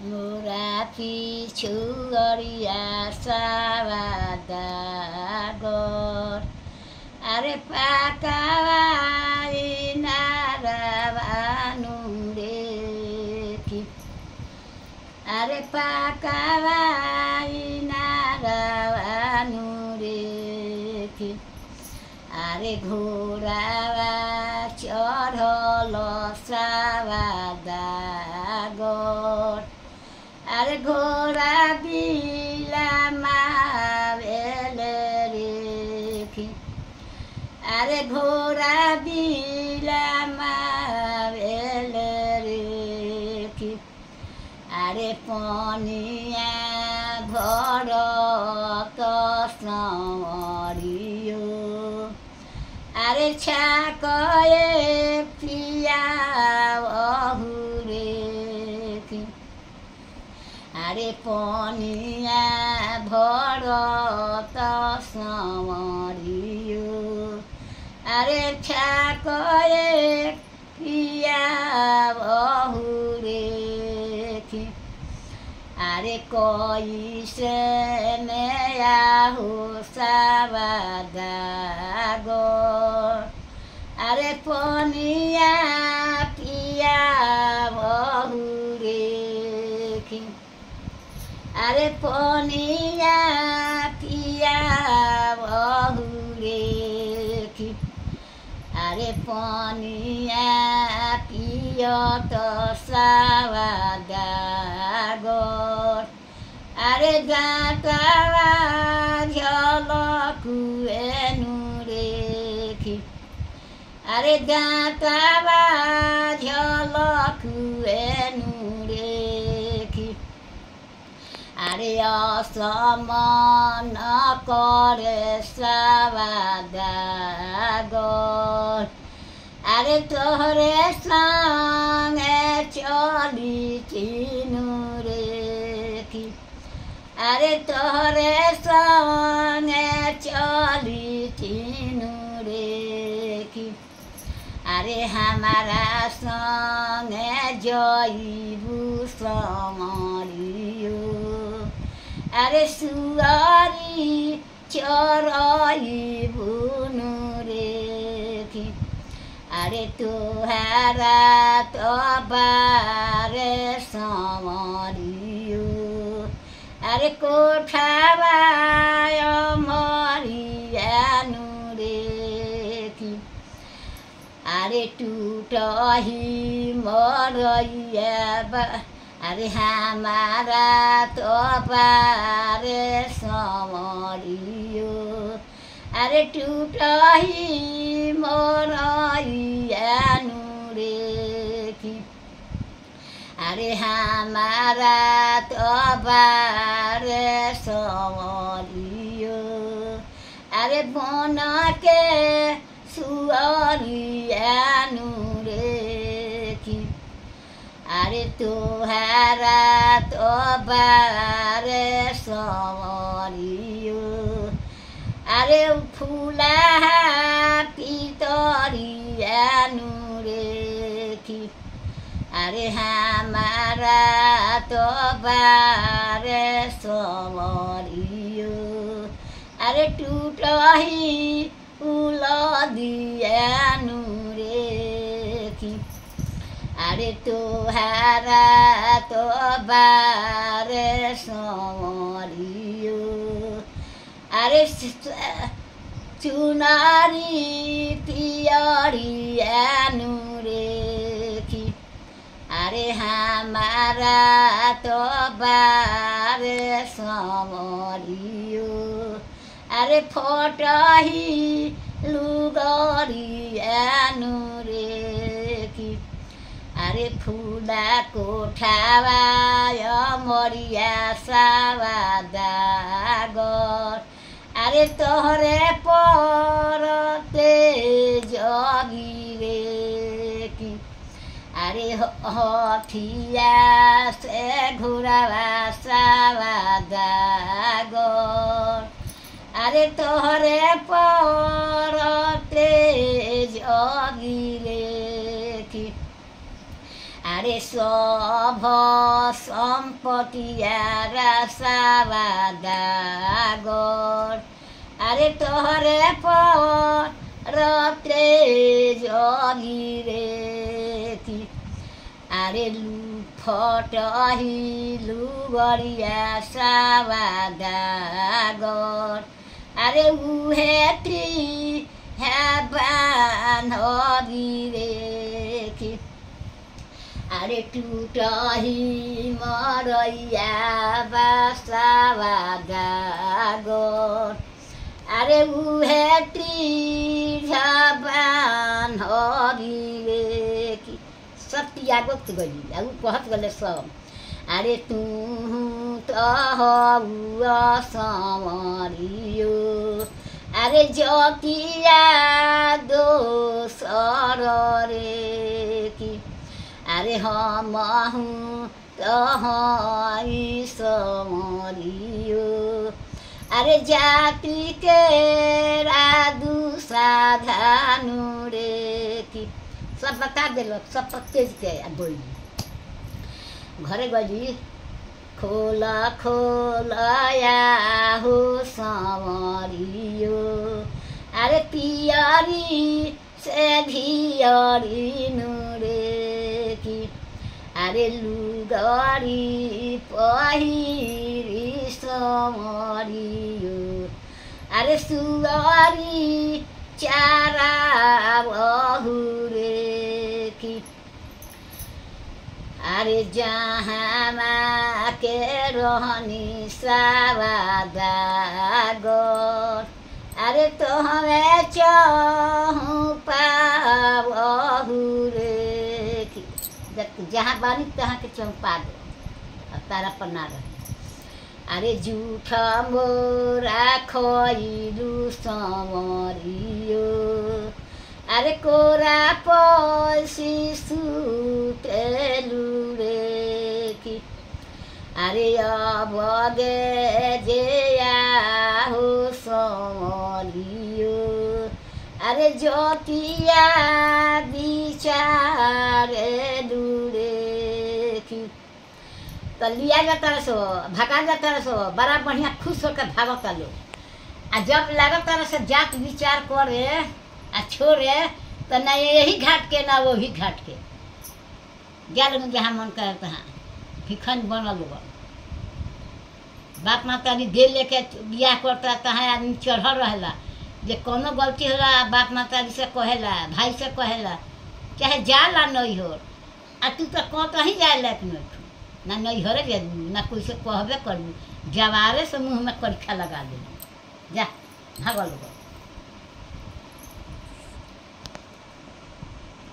মোরা পিছু গড়িয়া সাবাদাগর আরে পাকাবাই নারাবানু রে কি আরে পাকাবাই নারাবানু রে কি আরে ঘোড়াবা চড়ল সাবাদাগর আরে ঘোড়া বিলামা বেলে রেখি আরে ঘোড়া বিলামা বেলে রেখি আরে পনিয়া ঘর কৃষ্ণমরিও আরে ছাকয়ে প্রিয়া অহুরে আরে পনিয়া ভরত সমরিও আরে ছাকয়ে প্রিয়া বহুরে আরে কইসে নেয়া হুসাবাদাগর আরে পনিয়া প্রিয়া বহুরে আরে পনিয়া পিয়া বহুরে আরে পনিয়া পিয়ত সাবাদাগর আরে গাঁতাবা ঝলকুয়েনু রেখি আরে গাঁতাবা ঝলকুয়েনু রেখি আরে অসমান করে সাবাদাগর আরে তোরে সঙ্গে চলি চিনু রেখি আরে তোরে সঙ্গে চলি চিনু রেখি আরে হামারা সঙ্গে জয়বু সমরিও আরে সুয়ারি চরইবু রেখি আরে তোহারা তবারে সমরিও আরে কোঠাবায় মরিয়ানু রেখি আরে টুটহি মরইয়া আরে হামারা তবারে সমরিও আরে টুটহি মরইয়ানু রেখি আরে হামারা তবারে সমরিও আরে বনকে সুয়ারিয়ানু রেখি আরে তোহারা তবারে সমরিও আরে ফুলা পিতরিয়ানু রেখি আরে হামারা তবারে সমরিও আরে টুটহি উল দিয়ানু রেখি আরে তোহারা তবারে সমরিও আরে চুনারি পিয়রিয়ানু রেখি আরে হামারা তবারে সমরিও আরে ফটহি লুগরিয়ানু রেখি আরে ফুলা কোঠাবায় মরিয়া সাবাদাগর আরে তোহরে পরতে জগিরে কি আরে হঠিয়া সে ঘুরাবা সাবাদাগর আরে তোহরে পরতে জগিরে কি अरे सब सम्पत्तिया रसावा दागर अरे तोहरे पर रत्रे जगिरे की अरे लुफटही लुगरिया सावा दागर अरे उहे त्री है बान्हगिरे की अरे टूटही मरैया बासावा दागर अरे उहे बान्हगिरे की सब त्यागत गई उ कहत गले सब अरे तू तो हुआ संवरियो अरे जतिया दोसर रे की अरे हम तहई संवरियो अरे जाति के रादू साधानु रे की सब बता दिल सब तेज के बोली घरे गली खोला खोलया हो संवरियो अरे पियरी से धियरी नुरे की अरे लुगरी पहिरी संवरियो अरे सुगरी चारा बहुरे की अरे जहाँ के रहनी सावा दागर अरे तो हमें चाहूँ पाहुरे की जहाँ बानी तहाँ के चौपा दो अब तारा पर ना रहे अरे जूठा मोरा खोइलू संवरियो अरे कोरा पैसी सुतेलू रे की अरे अब गे जे हो संवरियो अरे ज्योतिया बिचारे दूरे की तो लिया जाता सो भगा जाता सो बड़ा बढ़िया खुश होकर भागता लो आ जब लगता से जात विचार करे आ छोड़े तो ना यही घाट के ना वही घाट के गया लोग जहाँ मन करे तहाँ भिखन बनल बन बाप माता दे लेके बियाह करता तहाँ आदमी चढ़ल रहेला जे कोनो गलती होला बाप माता से कहेला भाई से कहेला चाहे जाला नहीं हो आ तू तो कहीं जाए लायक नहीं ना नैहरे गेलू ना कोई से कहबे करू जवारे से मुँह में करीखा लगा दे जा भागल